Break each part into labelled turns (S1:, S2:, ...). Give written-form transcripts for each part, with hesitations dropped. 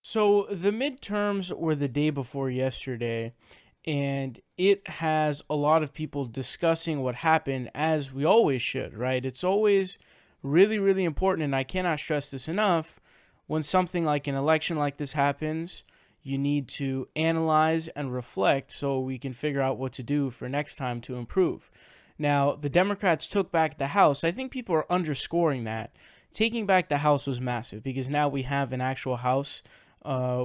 S1: So the midterms were the day before yesterday, and it has a lot of people discussing what happened, as we always should, right? It's always really, really important, and I cannot stress this enough. When something like an election like this happens, you need to analyze and reflect so we can figure out what to do for next time to improve. Now, the Democrats took back the House. I think people are underscoring that. Taking back the House was massive because now we have an actual House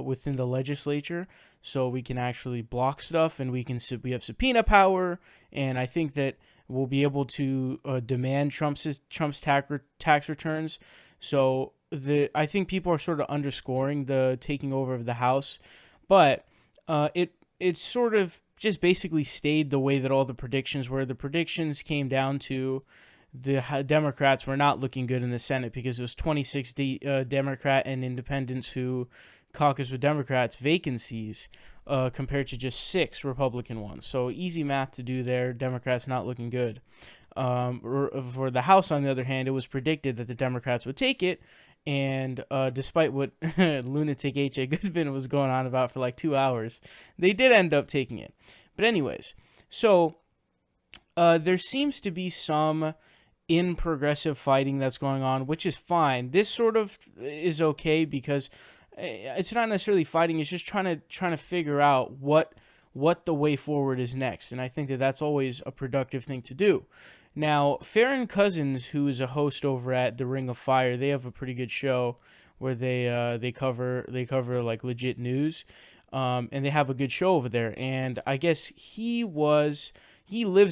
S1: within the legislature, so we can actually block stuff, and we have subpoena power, and I think that we'll be able to demand Trump's tax returns. So I think people are sort of underscoring the taking over of the House, but it sort of just basically stayed the way that all the predictions were. The predictions came down to the Democrats were not looking good in the Senate because it was 26 Democrat and independents who caucus with Democrats vacancies compared to just 6 Republican ones. So easy math to do there. Democrats not looking good. For the House, on the other hand, it was predicted that the Democrats would take it. And despite what lunatic H.A. Goodman was going on about for like 2 hours, they did end up taking it. But anyways, so there seems to be some in progressive fighting that's going on, which is fine. This sort of is okay because it's not necessarily fighting. It's just trying to figure out what the way forward is next, and I think that that's always a productive thing to do. Now, Farron Cousins, who is a host over at the Ring of Fire, they have a pretty good show where they cover like legit news, and they have a good show over there. And I guess he lives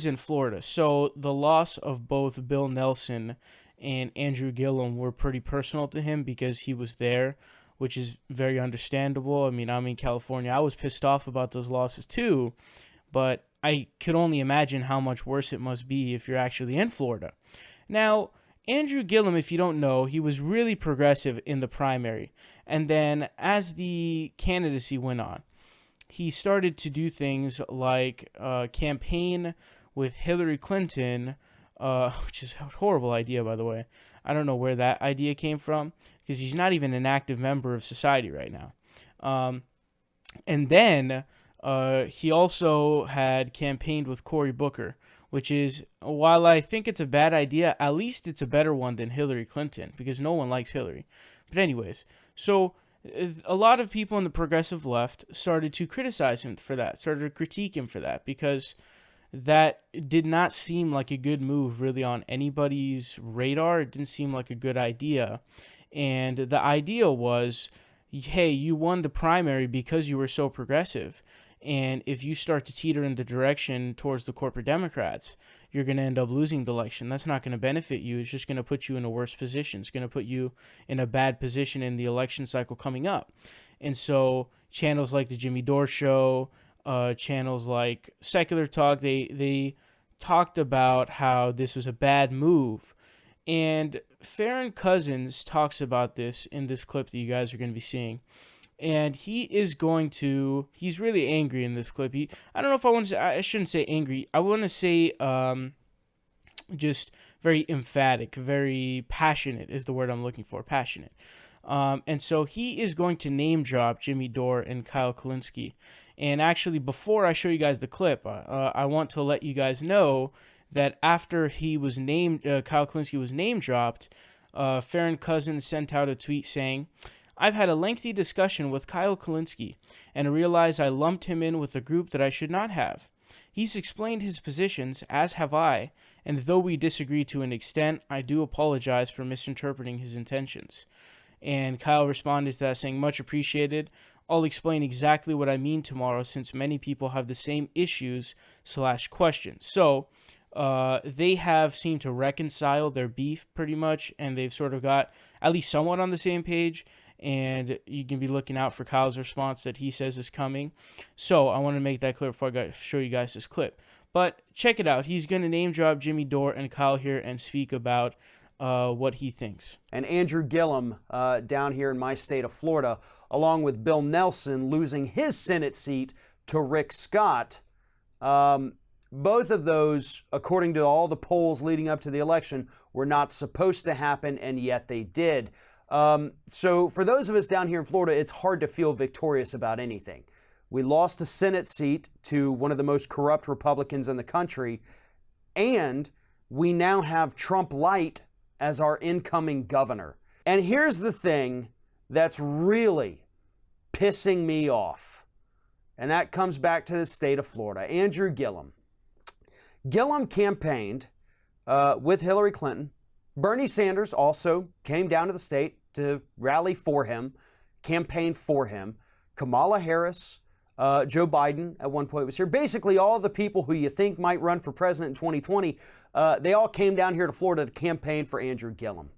S1: in Florida, so the loss of both Bill Nelson and Andrew Gillum were pretty personal to him because he was there, which is very understandable. I mean, I'm in California. I was pissed off about those losses too, but I could only imagine how much worse it must be if you're actually in Florida. Now, Andrew Gillum, if you don't know, he was really progressive in the primary. And then as the candidacy went on, he started to do things like campaign with Hillary Clinton, which is a horrible idea, by the way. I don't know where that idea came from because he's not even an active member of society right now. And then he also had campaigned with Cory Booker, which is, while I think it's a bad idea, at least it's a better one than Hillary Clinton because no one likes Hillary. But anyways, so a lot of people in the progressive left started to criticize him for that, started to critique him for that because that did not seem like a good move really on anybody's radar. It didn't seem like a good idea. And the idea was, hey, you won the primary because you were so progressive. And if you start to teeter in the direction towards the corporate Democrats, you're going to end up losing the election. That's not going to benefit you. It's just going to put you in a worse position. It's going to put you in a bad position in the election cycle coming up. And so channels like the Jimmy Dore Show, channels like Secular Talk, they talked about how this was a bad move. And Farron Cousins talks about this in this clip that you guys are going to be seeing. And he's really angry in this clip. I don't know if I shouldn't say angry. I want to say just very emphatic, very passionate is the word I'm looking for, passionate. And so he is going to name drop Jimmy Dore and Kyle Kulinski. And actually, before I show you guys the clip, I want to let you guys know that after he was named, Kyle Kulinski was name dropped, Farron Cousins sent out a tweet saying, "I've had a lengthy discussion with Kyle Kulinski and realized I lumped him in with a group that I should not have. He's explained his positions, as have I, and though we disagree to an extent, I do apologize for misinterpreting his intentions." And Kyle responded to that saying, "Much appreciated. I'll explain exactly what I mean tomorrow since many people have the same issues/questions." So they have seemed to reconcile their beef pretty much, and they've sort of got at least somewhat on the same page. And you can be looking out for Kyle's response that he says is coming. So I want to make that clear before I show you guys this clip. But check it out. He's going to name drop Jimmy Dore and Kyle here and speak about what he thinks.
S2: And Andrew Gillum down here in my state of Florida, along with Bill Nelson losing his Senate seat to Rick Scott. Both of those, according to all the polls leading up to the election, were not supposed to happen, and yet they did. So for those of us down here in Florida, it's hard to feel victorious about anything. We lost a Senate seat to one of the most corrupt Republicans in the country, and we now have Trump Light as our incoming governor. And here's the thing that's really pissing me off, and that comes back to the state of Florida. Andrew Gillum. Gillum campaigned with Hillary Clinton. Bernie Sanders also came down to the state to rally for him, campaign for him. Kamala Harris, Joe Biden at one point was here. Basically, all the people who you think might run for president in 2020, they all came down here to Florida to campaign for Andrew Gillum.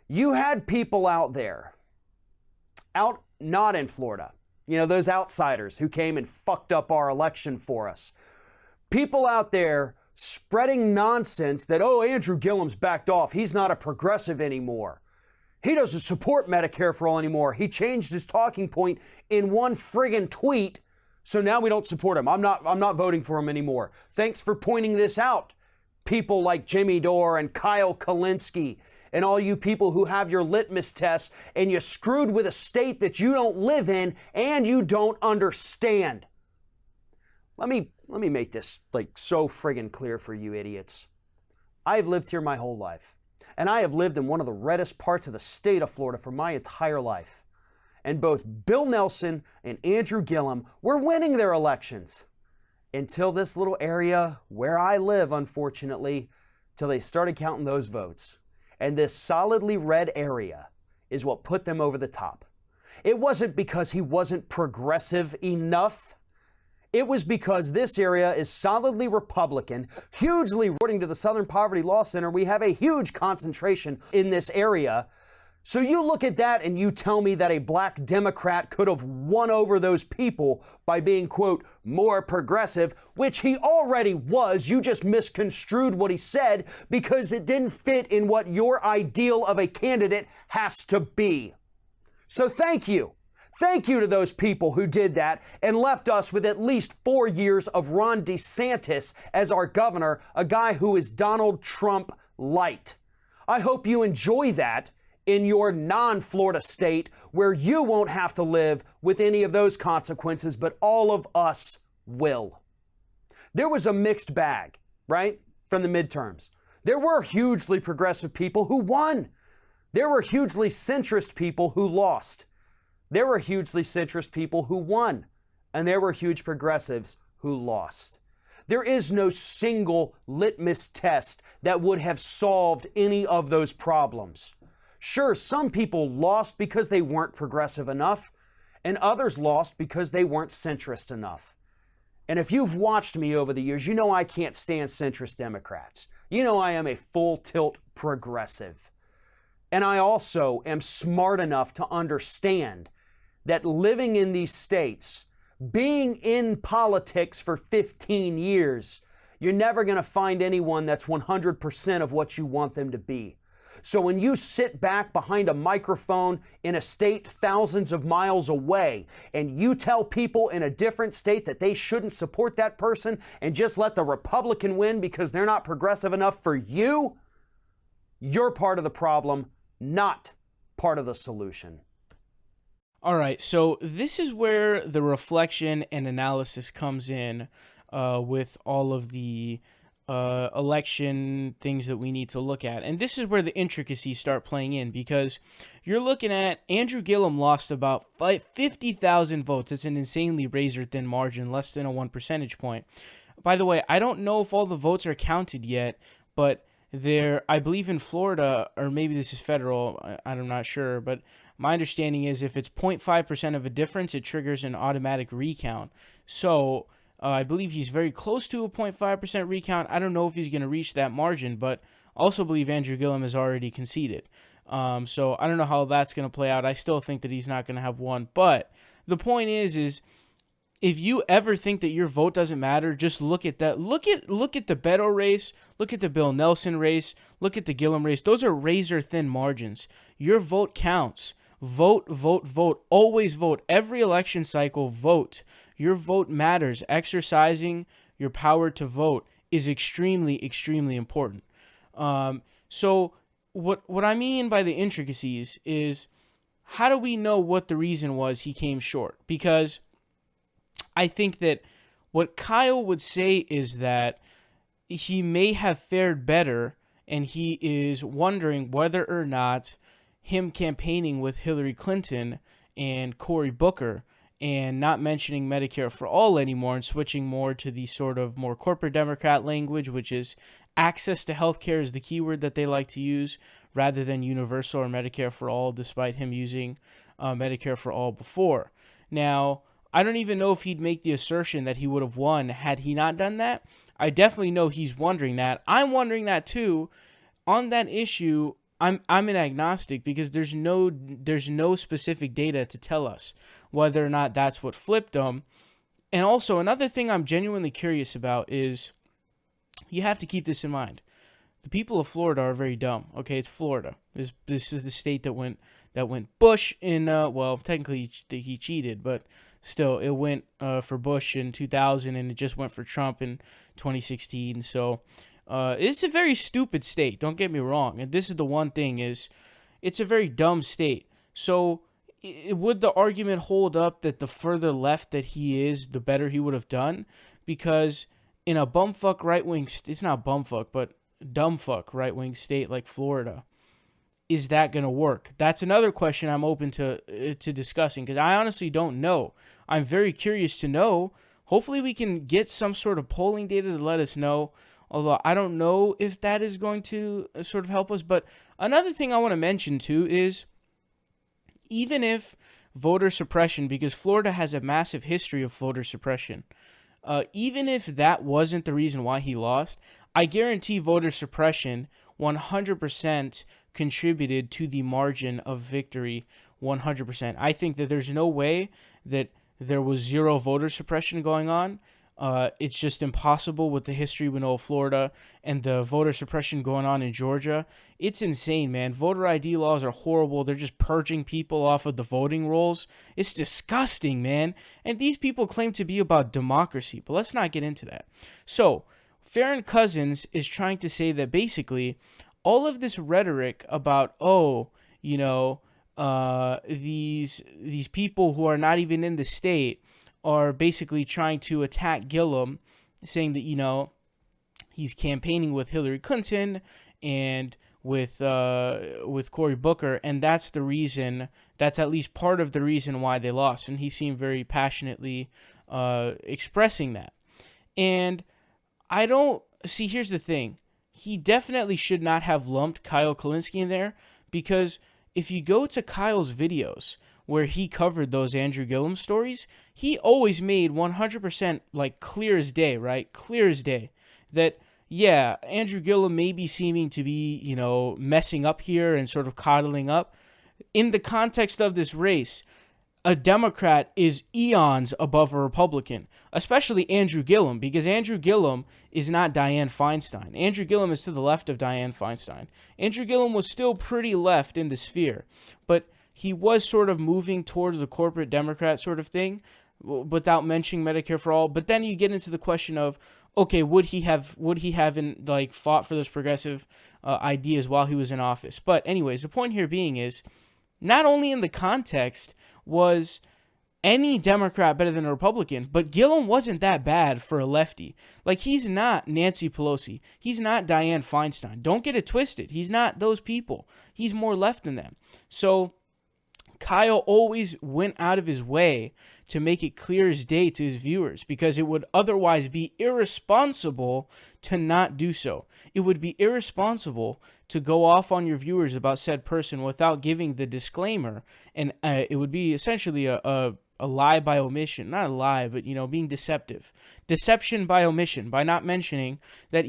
S2: You had people out there, out not in Florida, you know, those outsiders who came and fucked up our election for us. People out there spreading nonsense that, oh, Andrew Gillum's backed off. He's not a progressive anymore. He doesn't support Medicare for all anymore. He changed his talking point in one friggin' tweet, so now we don't support him. I'm not voting for him anymore. Thanks for pointing this out, people like Jimmy Dore and Kyle Kulinski and all you people who have your litmus test and you screwed with a state that you don't live in and you don't understand. Let me make this like so friggin' clear for you idiots. I've lived here my whole life, and I have lived in one of the reddest parts of the state of Florida for my entire life. And both Bill Nelson and Andrew Gillum were winning their elections until this little area where I live, unfortunately, till they started counting those votes. And this solidly red area is what put them over the top. It wasn't because he wasn't progressive enough. It was because this area is solidly Republican, hugely, according to the Southern Poverty Law Center, we have a huge concentration in this area. So you look at that and you tell me that a black Democrat could have won over those people by being, quote, more progressive, which he already was. You just misconstrued what he said because it didn't fit in what your ideal of a candidate has to be. So thank you. Thank you to those people who did that and left us with at least 4 years of Ron DeSantis as our governor, a guy who is Donald Trump light. I hope you enjoy that in your non-Florida state where you won't have to live with any of those consequences, but all of us will. There was a mixed bag, right, from the midterms. There were hugely progressive people who won. There were hugely centrist people who lost. There were hugely centrist people who won, and there were huge progressives who lost. There is no single litmus test that would have solved any of those problems. Sure, some people lost because they weren't progressive enough, and others lost because they weren't centrist enough. And if you've watched me over the years, you know I can't stand centrist Democrats. You know I am a full tilt progressive. And I also am smart enough to understand that living in these states, being in politics for 15 years, you're never going to find anyone that's 100% of what you want them to be. So when you sit back behind a microphone in a state thousands of miles away and you tell people in a different state that they shouldn't support that person and just let the Republican win because they're not progressive enough for you, you're part of the problem, not part of the solution.
S1: All right, so this is where the reflection and analysis comes in with all of the election things that we need to look at. And this is where the intricacies start playing in, because you're looking at Andrew Gillum lost about 50,000 votes. It's an insanely razor-thin margin, less than a 1 percentage point. By the way, I don't know if all the votes are counted yet, but I believe in Florida, or maybe this is federal, I'm not sure, but my understanding is if it's 0.5% of a difference, it triggers an automatic recount. So I believe he's very close to a 0.5% recount. I don't know if he's going to reach that margin, but also believe Andrew Gillum has already conceded. So I don't know how that's going to play out. I still think that he's not going to have one. But the point is if you ever think that your vote doesn't matter, just look at that. Look at the Beto race. Look at the Bill Nelson race. Look at the Gillum race. Those are razor-thin margins. Your vote counts. Vote, vote, vote. Always vote. Every election cycle, vote. Your vote matters. Exercising your power to vote is extremely, extremely important. So what I mean by the intricacies is, how do we know what the reason was he came short? Because I think that what Kyle would say is that he may have fared better, and he is wondering whether or not him campaigning with Hillary Clinton and Cory Booker and not mentioning Medicare for all anymore and switching more to the sort of more corporate Democrat language, which is access to healthcare is the keyword that they like to use rather than universal or Medicare for all, despite him using Medicare for all before. Now, I don't even know if he'd make the assertion that he would have won had he not done that. I definitely know he's wondering that. I'm wondering that too. On that issue, I'm an agnostic because there's no specific data to tell us whether or not that's what flipped him. And also, another thing I'm genuinely curious about is, you have to keep this in mind. The people of Florida are very dumb. Okay, it's Florida. This is the state that went Bush in. Well, technically he cheated, but still, it went for Bush in 2000, and it just went for Trump in 2016. So it's a very stupid state. Don't get me wrong. And this is the one thing is, it's a very dumb state. So would the argument hold up that the further left that he is, the better he would have done? Because in a bumfuck right-wing, it's not bumfuck, but dumbfuck right-wing state like Florida, is that going to work? That's another question I'm open to discussing, because I honestly don't know. I'm very curious to know. Hopefully we can get some sort of polling data to let us know, although I don't know if that is going to sort of help us. But another thing I want to mention too is, even if voter suppression, because Florida has a massive history of voter suppression, even if that wasn't the reason why he lost, I guarantee voter suppression 100% contributed to the margin of victory. 100%. I think that there's no way that there was zero voter suppression going on. It's just impossible with the history we know of Florida and the voter suppression going on in Georgia. It's insane, man. Voter ID laws are horrible. They're just purging people off of the voting rolls. It's disgusting, man. And these people claim to be about democracy, but let's not get into that. So, Farron Cousins is trying to say that basically all of this rhetoric about, these people who are not even in the state are basically trying to attack Gillum, saying that, he's campaigning with Hillary Clinton and with Cory Booker, and that's the reason, that's at least part of the reason why they lost, and he seemed very passionately expressing that. And I don't, see, here's the thing, he definitely should not have lumped Kyle Kulinski in there, because if you go to Kyle's videos where he covered those Andrew Gillum stories, he always made 100% like clear as day, right? Clear as day that, yeah, Andrew Gillum may be seeming to be, messing up here and sort of coddling up. In the context of this race, a Democrat is eons above a Republican, especially Andrew Gillum, because Andrew Gillum is not Dianne Feinstein. Andrew Gillum is to the left of Dianne Feinstein. Andrew Gillum was still pretty left in the sphere, but he was sort of moving towards the corporate Democrat sort of thing without mentioning Medicare for all. But then you get into the question of, okay, would he have fought for those progressive ideas while he was in office? But anyways, the point here being is, not only in the context was any Democrat better than a Republican, but Gillum wasn't that bad for a lefty. Like, he's not Nancy Pelosi. He's not Dianne Feinstein. Don't get it twisted. He's not those people. He's more left than them. So Kyle always went out of his way to make it clear as day to his viewers, because it would otherwise be irresponsible to not do so. It would be irresponsible to go off on your viewers about said person without giving the disclaimer, and it would be essentially a lie by omission. Not a lie, but, being deceptive. Deception by omission, by not mentioning that,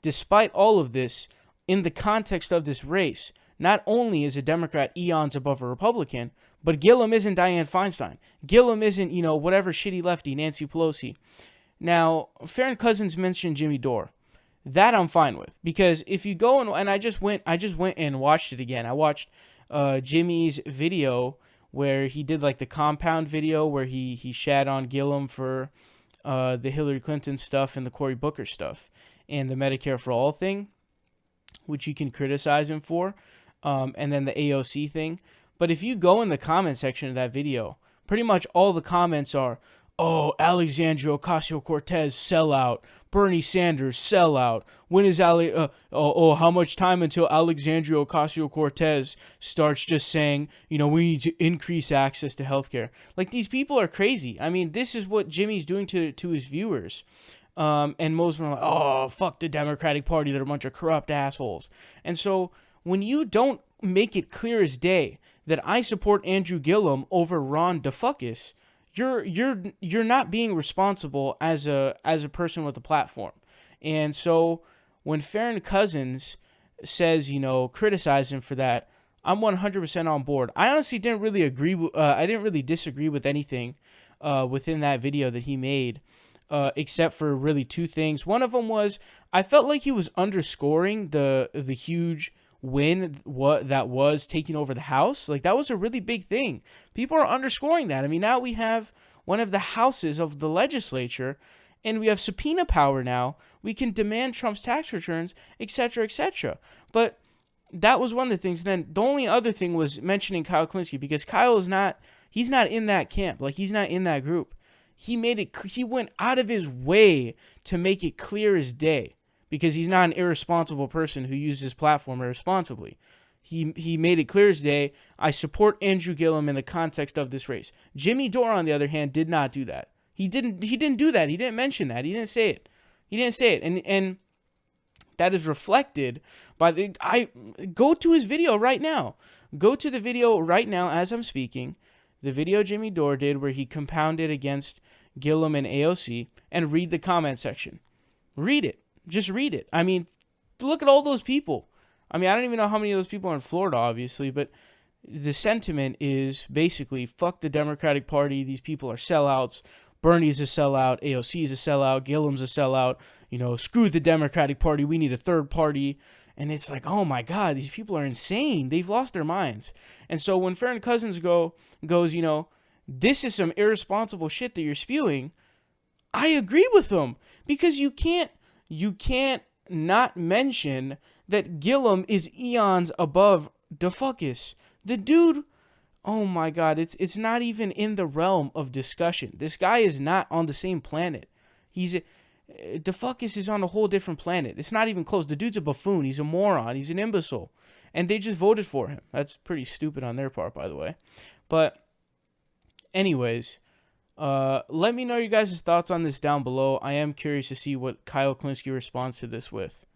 S1: despite all of this, in the context of this race, not only is a Democrat eons above a Republican, but Gillum isn't Dianne Feinstein. Gillum isn't, whatever shitty lefty, Nancy Pelosi. Now, Farron Cousins mentioned Jimmy Dore. That I'm fine with, because if you go and I just went and watched it again. I watched Jimmy's video where he did like the compound video where he shat on Gillum for the Hillary Clinton stuff and the Cory Booker stuff and the Medicare for all thing. which you can criticize him for, and then the AOC thing. But if you go in the comment section of that video, pretty much all the comments are, "Oh, Alexandria Ocasio-Cortez sellout. Bernie Sanders sellout. When is how much time until Alexandria Ocasio-Cortez starts just saying, we need to increase access to healthcare?" Like, these people are crazy. I mean, this is what Jimmy's doing to his viewers. And most of them are like, "Oh, fuck the Democratic Party. They're a bunch of corrupt assholes." And so when you don't make it clear as day that I support Andrew Gillum over Ron DeFuckus, you're not being responsible as a person with a platform. And so when Farron Cousins says, criticize him for that, I'm 100% on board. I honestly didn't really agree. I didn't really disagree with anything within that video that he made, except for really two things. One of them was I felt like he was underscoring the huge win that was taking over the House. Like, that was a really big thing. People are underscoring that. I mean, now we have one of the houses of the legislature, and we have subpoena power now. We can demand Trump's tax returns, etc., etc. But that was one of the things. Then the only other thing was mentioning Kyle Kulinski, because Kyle is not, he's not in that camp. Like, he's not in that group. He went out of his way to make it clear as day, because he's not an irresponsible person who uses his platform irresponsibly. He made it clear as day, I support Andrew Gillum in the context of this race. Jimmy Dore, on the other hand, did not do that. He didn't do that. He didn't mention that. He didn't say it. And that is reflected by go to his video right now. Go to the video right now as I'm speaking. The video Jimmy Dore did where he compounded against Gillum and AOC, and read the comment section. Read it. Just read it. I mean, look at all those people. I mean, I don't even know how many of those people are in Florida, obviously, but the sentiment is basically, fuck the Democratic Party. These people are sellouts. Bernie's a sellout. AOC's a sellout. Gillum's a sellout. Screw the Democratic Party. We need a third party. And it's like, oh my God, these people are insane. They've lost their minds. And so when Farron Cousins goes, this is some irresponsible shit that you're spewing, I agree with them, because you can't not mention that Gillum is eons above DeFuckus. The dude, oh my God, it's not even in the realm of discussion. This guy is not on the same planet. DeFuckus is on a whole different planet. It's not even close. The dude's a buffoon. He's a moron. He's an imbecile. And they just voted for him. That's pretty stupid on their part, by the way. But anyways, let me know your guys' thoughts on this down below. I am curious to see what Kyle Kulinski responds to this with.